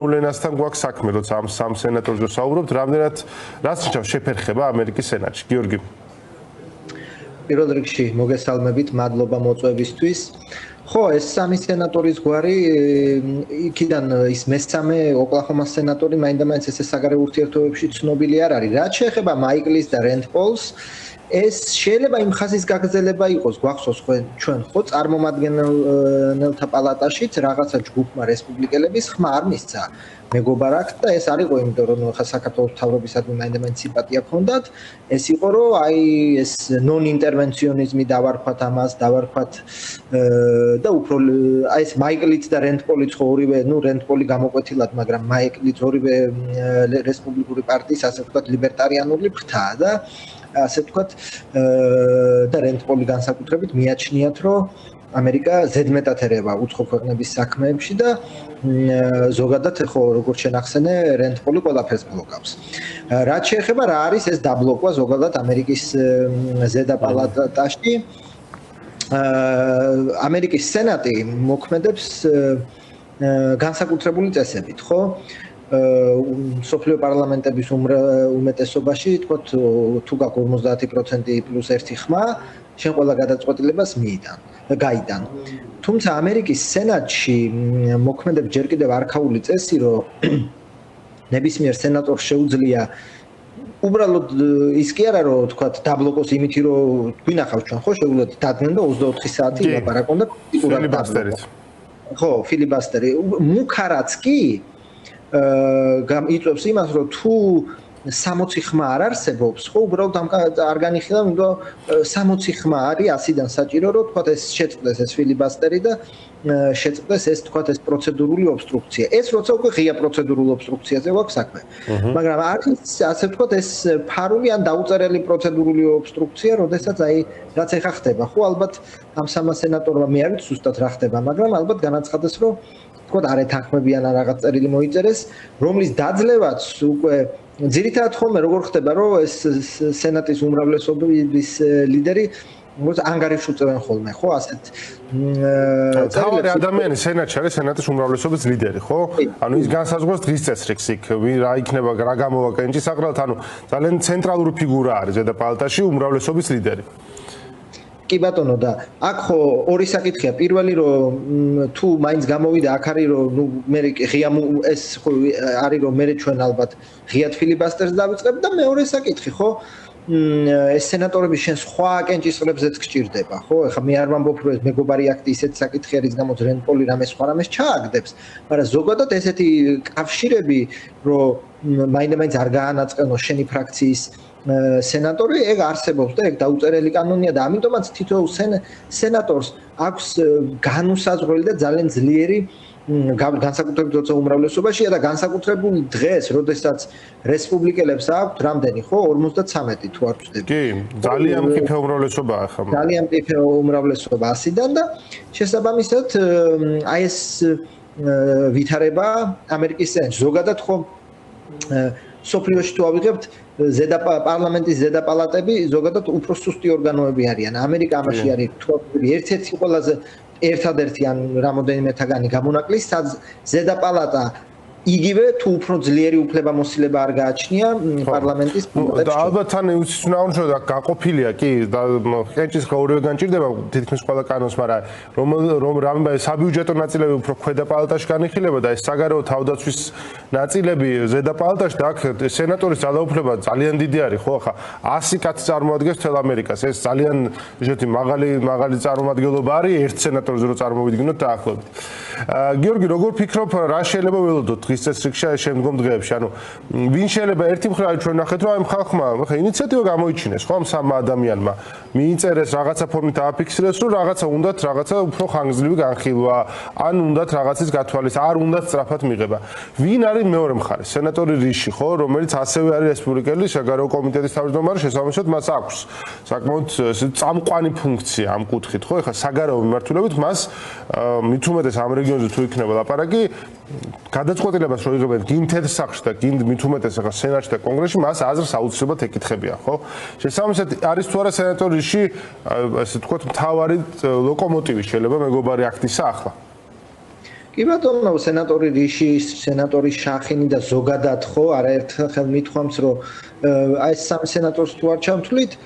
Ულენასთან გვაქვს საქმე, როცა ამ სამ სენატორზე საუბრობთ, რამდენად რას ნიშნავს შეფერხება ამერიკის სენატში? გიორგი. პირველ რიგში მოგესალმებით, მადლობა მოწვევისთვის. ხო, ეს სამი სენატორის გვარი იქიდან ის მესამე ოკლაჰომას სენატორი მაინდა-მაინც ესე საგარეო ურთიერთობებში ცნობილი არ არის. რაც შეეხება მაიკლის და რენდ პოლს, ეს შეიძლება იმ ხაზის გაგრძელება იყოს, გვახსოვს ჩვენ ხო წარმომადგენელთა პალატაშიც რაღაცა ჯგუფმა რესპუბლიკელების ხმა არ მისცა მეგობარ აქ და ეს არ იყო იმიტომ რომ ხა საქართველოს მთავრობისადმი მაინდა-მაინც სიმპათია ჰქონდათ, ეს იყო რომ აი ეს ნონ-ინტერვენციონიზმი დავარქვათ ამას, დავარქვათ და უფრო აი ეს მაიკლიც და რენდ პოლიც ხო ორივე, რენდ პოლი გამოკვეთილად, მაგრამ მაიკლიც ორივე რესპუბლიკური პარტიის ასე ვთქვათ ლიბერტარიანული ფრთაა და ასე ვთქვათ და რენდ პოლი განსაკუთრებით მიაჩნიათ რომ ამერიკა ზედმეტად ერევა უცხო ქვეყნების საქმეებში და ზოგადად ხო როგორც შენახსენე რენდ პოლი ყველაფერს ბლოკავს. რაც შეეხება რა არის ეს დაბლოკვა ზოგადად ამერიკის ზედა პალატაში ამერიკის სენატი მოქმედებს განსაკუთრებული წესებით, ხო? სოფლიო პარლამენტების უმეტესობაში თქოთ თუ გაქვს 50% პლუს 1 ხმა, შენ ყველა გადაწყვეტილებას გაიდან. თუმცა ამერიკის სენატში მოქმედებს ჯერ კიდევ არქაული წესი, რომ ნებისმიერ სენატორს შეუძლია უბრალოდ ის კი არა რომ თქვათ დაბლოკოს იმითი რომ გვინახავს ჩვენ ხო შეუძლოთ დადგენ და 24 საათი ლაპარაკონ და ფილიბასტერით. ხო, ფილიბასტერი. მუქარაც კი იწვევს იმას რომ თუ 60 ხმა არ არსებობს, ხო, უბრალოდ არ განიხილავ, იმიტომ 60 ხმა არის 100-დან საჭირო, რომ თქვათ ეს შეწყდეს ეს ფილიბასტერი და შეწყდეს ეს თქვათ ეს პროცედურული ობსტრუქცია. ეს როცა უკვე ღია პროცედურულ ობსტრუქციაზე გვაქვს საქმე. მაგრამ არის ასე ვთქვათ ეს ფარული ან დაუწერელი პროცედურული ობსტრუქცია, როდესაც აი რაც ეხა ხდება, ხო, ალბათ ამ სამა სენატორმა მე არ ვიცი ზუსტად რა ხდება, მაგრამ ალბათ განაცხადეს, რომ თქვათ არ ეთანხმებიან ან რაღაც წერილი მოიწერეს, რომლის დაძლევაც უკვე ძირითადად ხოლმე როგორ ხდება რომ ეს სენატის უმრავლესობის ლიდერი ანგარიშს უწევენ ხოლმე ხო ასეთ თავი ადამიანი სენატში არის სენატის უმრავლესობის ლიდერი ხო ანუ ის განსაზღვროს დღის წესრიგს იქ რა იქნება რა გამოვა კენჭის საყრელთ ანუ ძალიან ცენტრალური ფიგურა არის ზედა პალატაში უმრავლესობის ლიდერი კი ბატონო და აქ ხო ორი საკითხია პირველი რომ თუ მაინც გამოვიდა აქ არის რომ ნუ მე ღია ეს ხო არის რომ მე ჩვენ ალბათ ღიად ფილიბასტერს დავიწყებ და მეორე საკითხი ხო ეს სენატორები შენ სხვა კენჭისყრებზეც გჭირდება ხო ეხლა მე არ ვამბობ რომ ეს მეგობარი აქტი ისეთ საკითხი არის გამოც რენდ პოლი რამე სხვა რამეს ჩააგდებს მაგრამ ზოგადად ესეთი კავშირები რომ მაინდა-მაინც არ გაანაწყენოს შენი ფრაქციის სენატორი ეგ არსებობს და ეგ დაუწერელი კანონია და ამიტომაც თითოეულ სენატორს აქვს განუსაზღვრელი და ძალიან ძლიერი განსაკუთრებით როცა უმრავლესობაშია და განსაკუთრებული დღეს, როდესაც რესპუბლიკელებს აქვთ რამდენი ხო 53 თუ არ ვწდები. კი, ძალიან მყიფე უმრავლესობაა ხა. ძალიან მყიფე უმრავლესობა 100-დან და შესაბამისად აი ეს ვითარება ამერიკის სენატში ზოგადად ხო სოფლიოში თუ ავიღებთ ზედა პარლამენტის ზედა პალატები ზოგადად უფრო სუსტი ორგანოები არიან. ამერიკა ამაში არის თუ ერთ-ერთი ყველაზე ერთადერთი ან რამოდენიმე თაგანი გამონაკლისი ზედა პალატა იგივე თუ უფრო ძლიერი უფლებამოსილება არ გააჩნია პარლამენტის პალატებში. და ალბათ თან ის უნდა და გაყოფილია კი და კენჭისყრა ორივე განჭირდება თითქმის ყველა კანონს, მაგრამ რომ რამე საბიუჯეტო ნაწილები უფრო ქვედა პალატაში განიხილება და ეს საგარეო თავდაცვის ნაწილები ზედა პალატაში და აქ სენატორის ძალაუფლება ძალიან დიდი არის, ხო ახლა 100 კაცი წარმოადგენს მთელ ამერიკას. ეს ძალიან ისეთი მაღალი წარმომადგენლობა არის ერთ სენატორზე რო წარმოვიდგინოთ დაახლოებით. გიორგი, როგორ ფიქრობ, რა შეიძლება ველოდოთ დღის წესრიგში შემდგომ დღეებში? ანუ ვინ შეიძლება ერთი მხრივ ჩვენ ნახეთ რომ აი ხალხმა ხა ინიციატივა გამოიჩინეს ხო ამ სამმა ადამიანმა მიიწერეს რაღაცა ფორმით ააფიქსირეს რომ რაღაცა უნდათ რაღაცა უფრო ხანგრძლივი განხილვა ან უნდათ რაღაცის გათვალის არ უნდათ სწრაფად მიღება. ვინ არის მეორე მხარე? სენატორი რიში ხო რომელიც ასევე არის რესპუბლიკელი საგარეო კომიტეტის თავმჯდომარე შესაბამისად მას აქვს საკმაოდ წამყვანი ფუნქცია ამ კუთხით ხო ეხლა საგარეო მიმართულებით მას მით უმეტეს ამ რეგიონზე თუ იქნება ლაპარაკი გადაწყვეტილებას რო იღებენ გინ თეთრ სახლში და გინ მით უმეტეს ახლა სენატში და კონგრესში მას აზრს აუცილებლად ეკითხებიან ხო შესაბამისად არის თუ არა სენატორიში ასე თქვათ მთავარი ლოკომოტივი შეიძლება მეგობარი აქტისა ახლა კი ბატონო, სენატორი რიში, სენატორი შახინი და ზოგადად ხო არაერთხელ მithwams რომ აი ეს სამი სენატორს თუ არ ჩავთვლით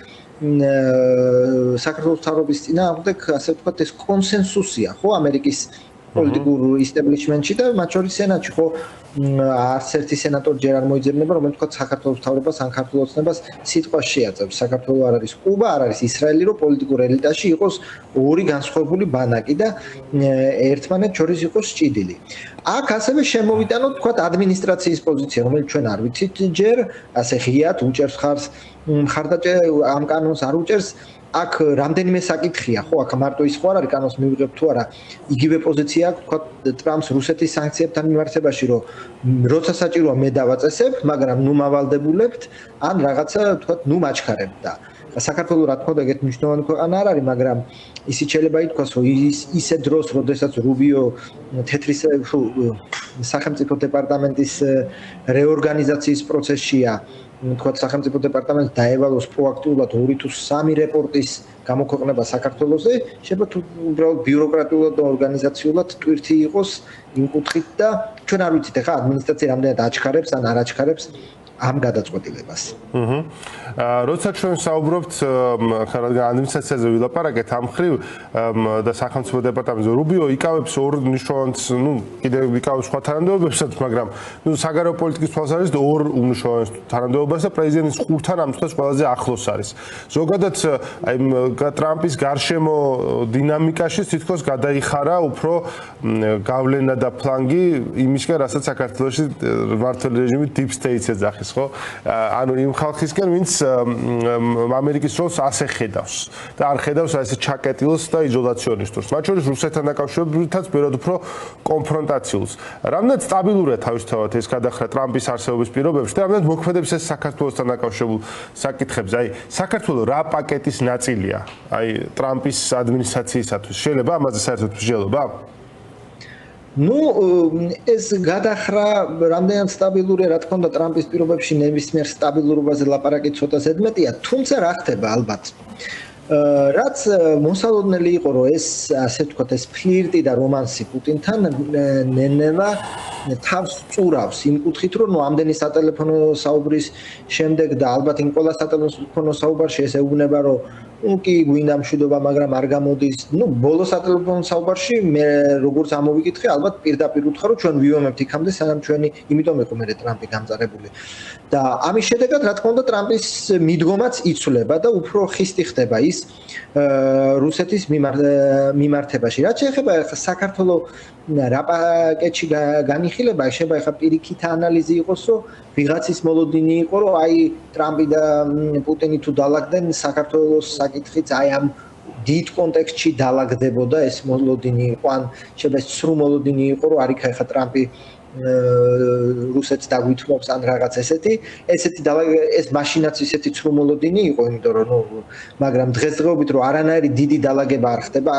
საქართველოს თავრობის წინააღმდეგ ასე ვთქვათ ეს კონსენსუსია ხო ამერიკის პოლიტიკურ ისტაბლიშმენტში და მათ შორის სენატში ხო არც ერთი სენატორი ჯერ არ მოიძებნება რომელიც თქვა საქართველოს თავრობას ან ქართულ ოცნებას სიტყვას შეაწევს საქართველოს არ არის კუბა არ არის ისრაელი რომ პოლიტიკურ ელიტაში იყოს ორი განსხვავებული ბანაკი და ერთმანეთს შორის იყოს სჭიდილი აქ ასევე შემოვიტანოთ თქვა ადმინისტრაციის პოზიცია რომელიც ჩვენ არ ვიცით ჯერ ასე ღიად უჭერს მხარდაჭე ამ კანონს არ უჭერს აქ რამდენიმე საკითხია ხო აქ მარტო ის ხო არ არის კანონს მივიღებ თუ არა იგივე პოზიცია აქვს თქვა ტრამპს რუსეთის სანქციებთან მიმართებაში რომ როცა საჭიროა მე დავაწესებ მაგრამ ნუ მავალდებულებთ ან რაღაცა თქვა ნუ მაჩქარებთ და საქართველოს რა თქმა უნდა ეგეთ მნიშვნელოვანი ქვეყანა არ არის მაგრამ ისიც შეიძლება ითქვას რომ ისე დროს როდესაც რუბიო თეთრის სახელმწიფო დეპარტამენტის რეორგანიზაციის პროცესშია თქვა სახელმწიფო დეპარტამენტს დაევალოს პროაქტიულად 2 თუ 3 რეპორტის გამოქვეყნება საქართველოსზე, შეიძლება თუ უბრალოდ ბიუროკრატიულად და ორგანიზაციულად ტვირთი იყოს იმ კუთხით და ჩვენ არ ვიცით ახლა ადმინისტრაცია რამდენად აჩქარებს ან არ აჩქარებს ამ გადაწყვეტილებას. როცა ჩვენ საუბრობთ რადგან ადმინისტრაციაზე ვილაპარაკეთ ამ მხრივ და სახელმწიფო დეპარტამენტზე რუბიო იკავებს ორ მნიშვნელოვანს, ну, კიდევ იკავებს სხვა თანამდებობებსაც, მაგრამ ну, საგარეო პოლიტიკის თვალსაზრისით ორ უმნიშვნელოვანეს თანამდებობას და პრეზიდენტის ყურთან ამ თვალს ყველაზე ახლოს არის. ზოგადად აი ტრამპის გარშემო დინამიკაში თითქოს გადაიხარა უფრო გავლენა და ფლანგი იმისკენ, რასაც საქართველოში მმართველი რეჟიმი deep state-ს ეძახის, ხო? ანუ იმ ხალხისკენ, ვინც ამერიკის როლს ასე ხედავს და არ ხედავს ასე ჩაკეტილს და იზოლაციონისტურს. მათ შორის რუსეთთან დაკავშირებითაც ბევრად უფრო კონფრონტაციულს. რამდენად სტაბილურია თავისთავად ეს გადახრა ტრამპის არსებობის პირობებში და რამდენად მოქმედებს ეს საქართველოსთან დაკავშირებულ საკითხებზე. აი, საქართველოს რა პაკეტის ნაწილია? აი, ტრამპის ადმინისტრაციისათვის შეიძლება ამაზე საერთოდ მსჯელობა? ну ეს გადახრა რამდენად სტაბილურია რა თქმა უნდა ტრამპის პირობებში ნებისმიერ სტაბილურობაზე ლაპარაკი ცოტა ზედმეტია თუმცა რა ხდება ალბათ რაც მოსალოდნელი იყო რომ ეს ასე ვთქვათ ეს ფლირტი და რომანსი პუტინთან ნელა თავს წურავს იმ კუთხით რომ ნუ ამდენი სატელეფონო საუბრის შემდეგ და ალბათ იმ ყველა სატელეფონო საუბარში ეს ეუბნება რომ კი გვინდა მშვიდობა მაგრამ არ გამოდის ნუ ბოლო სატელეფონო საუბარში მე როგორც ამოვიკითხე ალბათ პირდაპირ უთხრა რომ ჩვენ ვიომებთ იქამდე სანამ ჩვენი იმიტომ იყო მე ტრამპი გამწარებული და ამის შედეგად რა თქმა უნდა ტრამპის მიდგომაც იცვლება და უფრო ხისტი ხდება ის რუსეთის მიმართებაში რაც შეეხება საქართველოს რა პაკეტში განიხილება შეიძლება ახლა პირიქით ანალიზი იყოს რომ ვიღაცის მოლოდინი იყო რომ აი ტრამპი და პუტინი თუ დალაგდნენ საქართველოს საკითხიც აი ამ დიდ კონტექსტში დალაგდებოდა ეს მოლოდინი იყო ან შეიძლება ეს სრულ მოლოდინი იყო რომ არიქა ახლა ტრამპი რუსეთს დაგვითმობს ან რაღაც ესეთი ეს მაშინაც ისეთი სრულ მოლოდინი იყო იმიტომ რომ ნუ მაგრამ დღესდღეობით რომ არანაირი დიდი დალაგება არ ხდება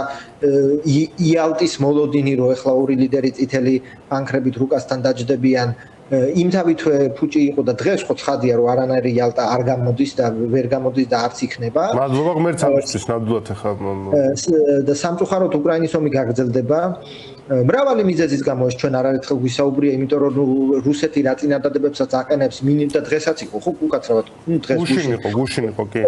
იალტის მოლოდინი რომ ახლა ორი ლიდერი წითელი პანქრებით რუკასთან დაჯდებიან იმ თავითვე ფუჭი იყო და დღეს ხო ცხადია რომ არანაირი იალტა არ გამოდის და ვერ გამოდის და არც იქნება მადლობა ღმერთს ამისთვის ნამდვილად ახლა და სამწუხაროდ უკრაინის ომი გაგრძელდება მრავალი მიზეზის გამო ეს ჩვენ არაერთხელ ვისაუბრია იმიტომ რომ რუსეთი რა წინადადებებსაც აყენებს მინიმუმ და დღესაც იყო ხო უკაცრავად დღეს გუშინ იყო კი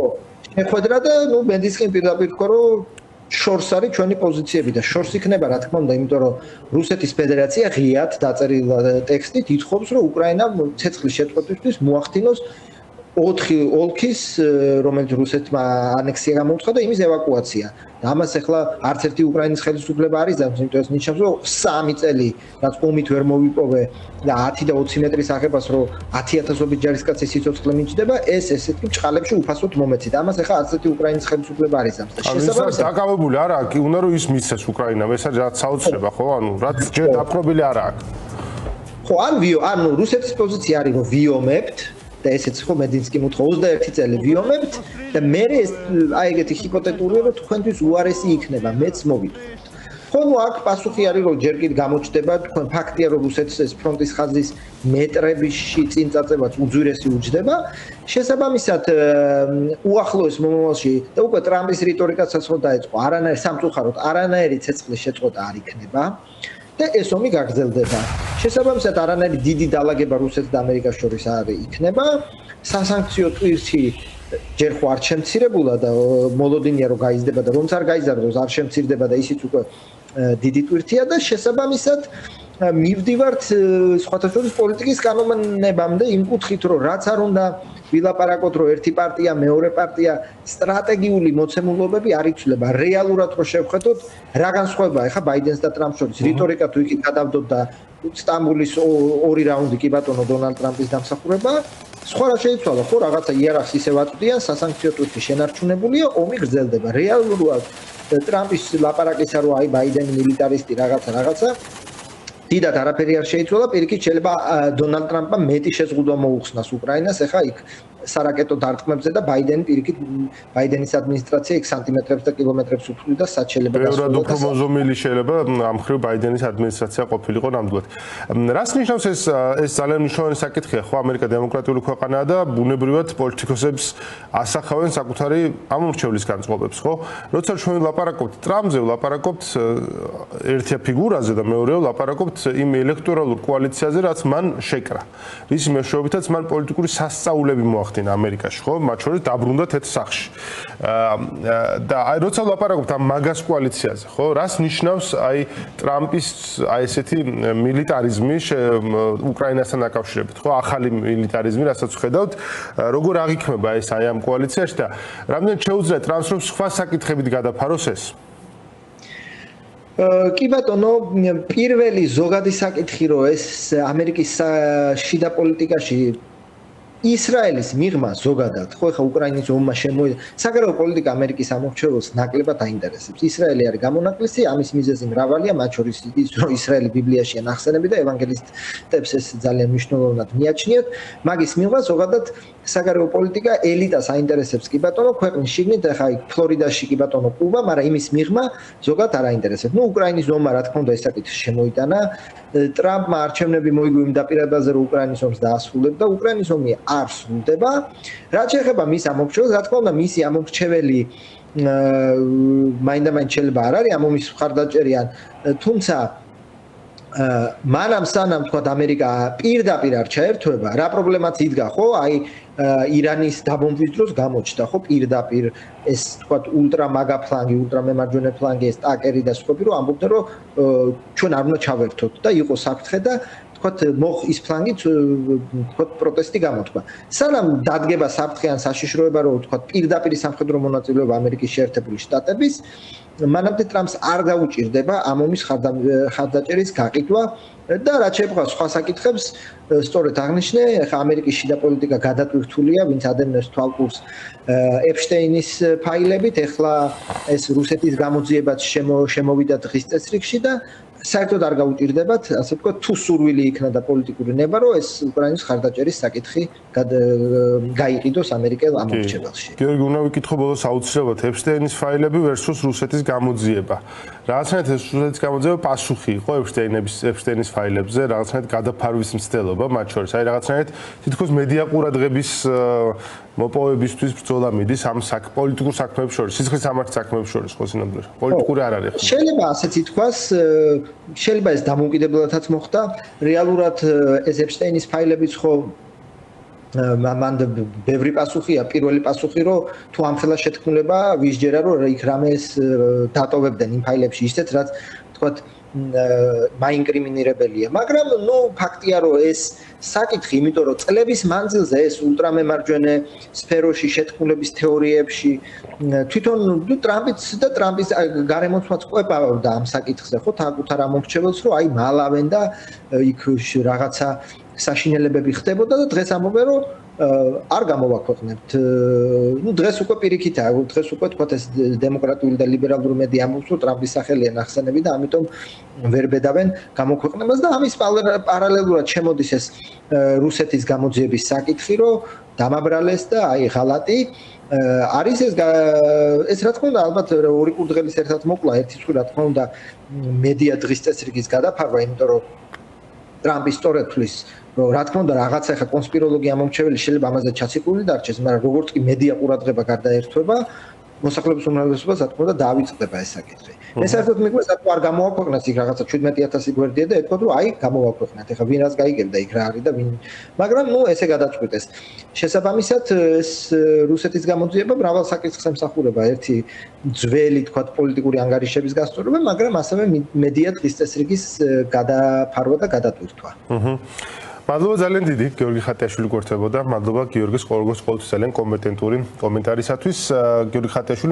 შეხვედრა და ნუ ბენდისკენ პირდაპირ თქვა რომ შორს არის ჩვენი პოზიციები და შორს იქნება რა თქმა უნდა იმიტომ რომ რუსეთის ფედერაცია ღიად დაწერილ ტექსტით ითხოვს რომ უკრაინა ცეცხლის შეწყვეტისთვის მოახდინოს 4 ოლქის რომელიც რუსეთმა ანექსია გამოუცხადა და იმის ევაკუაცია და ამას ახლა არც ერთი უკრაინის ხელისუფლება არის და იმიტომ ეს ნიშნავს რომ 3 წელი რაც ომით ვერ მოვიპოვე და 10 და 20 მეტრის აღებას რომ 10000-ობით ჯარისკაცი სიცოცხლე მიჭდება ეს ესეთი ჭყალებში უფასოდ მომეცით ამას ახლა არც ერთი უკრაინის ხელისუფლება არის ამას და შესაბამისად დაკავებული არა კი უნდა რომ ის მისცეს უკრაინამ ეს რაც საოცრება ხო ანუ რაც ჯერ დაპყრობილი არა აქვს ხო ანუ რუსეთის პოზიცია არის რომ ვიომებთ და ესეც ხო მედინსკი მოთხოვ 21 წელი ვიომებთ და მე ეს აი ეგეთი ჰიპოთეტურია რომ თქვენთვის უარესი იქნება მეც მოვიტყვით ხო ნუ აქ პასუხი არის რომ ჯერ კიდევ გამოჩნდება თქვენ ფაქტია რომ რუსეთის ეს ფრონტის ხაზის მეტრებში წინ წაწევაც უძვირესი უჯდება შესაბამისად უახლოეს მომავალში და უკვე ტრამპის რიტორიკაცაც ხო დაიწყო არანაირი სამწუხაროდ არანაირი ცეცხლის შეწყვეტა არ იქნება და ეს ომი გაგრძელდება. შესაბამისად, არანაირი დიდი დალაგება რუსეთს და ამერიკას შორის არ იქნება. სასანქციო ტვირთი ჯერ ხო არ შემცირებულა და მოლოდინია რომ გაიზრდება და რომც არ გაიზარდოს არ შემცირდება და ისიც უკვე დიდი ტვირთია და შესაბამისად მივდივართ სხვათა შორის პოლიტიკის კანონმდებლობამდე იმ კუთხით რომ რაც არ უნდა ვილაპარაკოთ რომ ერთი პარტია მეორე პარტია სტრატეგიული მოცემულობები არ იცვლება რეალურად რო შევხედოთ რა განსხვავებაა ახლა ბაიდენს და ტრამპს შორის რიტორიკა თუ იქით გადავდოთ და სტამბოლის ორი რაუნდი კი ბატონო დონალდ ტრამპის დამსახურება სხვა რა შეიცვალა ხო რაღაცა იერარქს ისევ აწვდიან სასანქციო ტვირთი შენარჩუნებულია ომი გრძელდება რეალურად ტრამპის ლაპარაკისა რომ აი ბაიდენი მილიტარისტი რაღაცა დიდად არაფერი არ შეიცვალა პირიქით შეიძლება დონალდ ტრამპმა მეტი შეზღუდვა მოუხსნას უკრაინას ახლა იქ სარაკეტო დარტყმებზე და ბაიდენი პირიქით ბაიდენის ადმინისტრაცია იქ სანტიმეტრებს და კილომეტრებს უთვლიდა სად შეიძლება დასრულდეს. ბევრად უფრო მოზომილი შეიძლება ამ მხრივ ბაიდენის ადმინისტრაცია ყოფილიყო ნამდვილად. რას ნიშნავს ეს ძალიან მნიშვნელოვანი საკითხია ხო ამერიკა დემოკრატიული ქვეყანაა და ბუნებრივად პოლიტიკოსებს ასახავენ საკუთარი ამორჩევლის განწყობებს ხო? როცა ჩვენ ვლაპარაკობთ ტრამპზე, ვლაპარაკობთ ერთია ფიგურაზე და მეორეა ვლაპარაკობთ იმ ელექტორალურ კოალიციაზე, რაც მან შეკრა. რის მეშვეობითაც მან პოლიტიკური სასწაულები მოახდინა ამერიკაში ხო მათ შორის დაბრუნდა თეთრ სახში და აი როცა ვლაპარაკობთ ამ მაგას კოალიციაზე ხო რას ნიშნავს აი ტრამპის აი ესეთი მილიტარიზმი უკრაინასთან დაკავშირებით ხო ახალი მილიტარიზმი რასაც ვხედავთ როგორ აღიქმება ეს აი ამ კოალიციაში და რამდენად შეუძლია ტრამპს რომ სხვა საკითხებით გადაფაროს ეს კი ბატონო, პირველი ზოგადი საკითხი რომ ეს ამერიკის შიდა პოლიტიკაში ისრაელის მიღმა ზოგადად, ხო ხა უკრაინის ომმა შემოიდა. საგარეო პოლიტიკა ამერიკის ამორჩეველს ნაკლებად აინტერესებს. ისრაელი არის გამონაკლისი, ამის მიზეზი მრავალია, მათ შორის ის რომ ისრაელი ბიბლიაშია ნახსენები და ევანგელისტებს ეს ძალიან მნიშვნელოვნად მიაჩნიათ. მაგის მიღმა ზოგადად საგარეო პოლიტიკა ელიტას აინტერესებს კი ბატონო, ქვეყნის შიგნით ხა იქ ფლორიდაში კი ბატონო ყუба, მაგრამ იმის მიღმა ზოგადად არ აინტერესებს. ნუ უკრაინის ომმა რა თქმა უნდა ეს საკითხი შემოიტანა. ტრამპმა არჩევნები მოიგო იმ დაპირებაზე რომ უკრაინის ომს დაასრულებდა. უკრაინის ომი არ სრულდება. რაც შეეხება მის ამორჩეველს, რა თქმა უნდა, მისი ამორჩეველი მაინდა-მაინც შეიძლება არ არის ამ ომის მხარდაჭერიან, თუმცა მანამ სანამ თქვა ამერიკა პირდაპირ არ ჩაერთვება, რა პრობლემაც იდგა, ხო? აი ირანის დაბომბვის დროს გამოჩნდა, ხო, პირდაპირ ეს თქვა ულტრამაგა ფლანგი, ულტრამემარჯვენე ფლანგი, ეს ტაკერი და სხვები რომ ამბობდნენ, რომ ჩვენ არ უნდა ჩავერთოთ და იყო საფრთხე და თქვათ ის ფლანგით თქვათ პროტესტი გამოთქვა. სანამ დადგება საფრთხე ან საშიშროება რომ თქვათ პირდაპირ სამხედრო მონაწილეობა ამერიკის შეერთებული შტატების მანამდე ტრამპს არ გაუჭირდება ამ ომის ხარდაჭერის გაყიდვა და რაც შეეხება სხვა საკითხებს სწორედ აღნიშნე, ხა ამერიკის შიდა პოლიტიკა გადატვირთულია, ვინც ადევნებს თვალყურს ეპშტეინის ფაილებით, ეხლა ეს რუსეთის გამოძიებაც შემოვიდა დღის წესრიგში და საერთოდ არ გაუჭირდებათ, ასე ვთქვათ, თუ სურვილი იქნა და პოლიტიკური ნება, რომ ეს უკრაინის ხარდაჭერის საკითხი გაიყიდოს ამერიკელ ამორჩეველში. გიორგი, უნდა ვიკითხო ბოლოს აუცილებლად ეპშტეინის ფაილები versus რუსეთის გამოძიება. რაღაცნაირად ეს რუსეთის გამოძიება პასუხი იყო ეპშტეინის ფაილებზე, რაღაცნაირად გადაფარვის მცდელობა მათ შორის. აი რაღაცნაირად თითქოს მედია ყურადღების მოპოვებისთვის ბრძოლა მიდის ამ პოლიტიკურ საქმეებს შორის, სიცხის სამართლის საქმეებს შორის, ხო სინამდვილეში. პოლიტიკური არ არის. შეიძლება ასეც ითქვას, შეიძლება ეს დამოუკიდებლადაც მოხდა. რეალურად ეს ეპშტეინის ფაილებიც ხო მან ბევრი პასუხია, პირველი პასუხი რომ თუ ამხელა შეთქმულება ვისჯერა რომ იქ რამეს დატოვებდნენ იმ ფაილებში ისეთ რაც თქვათ მაინკრიმინირებელია, მაგრამ ნუ ფაქტია რომ ეს საკითხი, იმიტომ რომ წლების მანძილზე ეს ულტრამემარჯვენე სფეროში შეთქმულების თეორიებში თვითონ ტრამპის გარემოცვაც ყვებავდა ამ საკითხზე, ხო, თავკუთარ ამორჩეველს, რომ აი მალავენ და იქ რაღაცა საშინელებები ხდებოდა და დღეს ამბობენ რომ არ გამოვაქვეყნებთ. ნუ დღეს უკვე პირიქითაა, დღეს უკვე თქვათ ეს დემოკრატიული და ლიბერალური მედია ამბობს რომ ტრამპის სახელია ნახსენები და ამიტომ ვერ ბედავენ გამოქვეყნებას და ამის პარალელურად შემოდის ეს რუსეთის გამოძიების საკითხი რომ დამაბრალეს და აი ღალატი არის ეს რა თქმა უნდა ალბათ ორი კურდღელის ერთად მოკლა ერთის რა თქმა უნდა მედია დღის წესრიგის გადაფარვა, იმიტომ რომ ტრამპი სწორედ თulis რომ რა თქმა უნდა რაღაცა ხა კონსპიროლოგია მომჩეველი შეიძლება ამაზე ჩაციკული დარჩეს, მაგრამ როგორც კი მედია ყურადღება გარდაერთვება, მოსახლეობის უმრავლესობას რა თქმა უნდა დაავიწყდება ეს საკითხი. მე საერთოდ მიგვეს აკუ არ გამოაქვეყნეს იქ რაღაცა 17000 გვერდია და ეთქოთ რომ აი გამოვაქვეყნათ. ეხლა ვინ რას გაიგებდა იქ რა არის და ვინ მაგრამ ნუ ესე გადაწყვიტეს. შესაბამისად ეს რუსეთის გამოძიება მრავალ საკითხს ემსახურება. ერთი ძველი თქვა პოლიტიკური ანგარიშების გასწორება, მაგრამ ასევე მედია დღის წესრიგის გადაფარვა და გადატვირთვა. მადლობა ძალიან დიდი გიორგი ხატიაშვილი გვერდებოდა. მადლობა გიორგის ყოველთვის ძალიან კომპეტენტური კომენტარისათვის. გიორგი ხატიაშვილი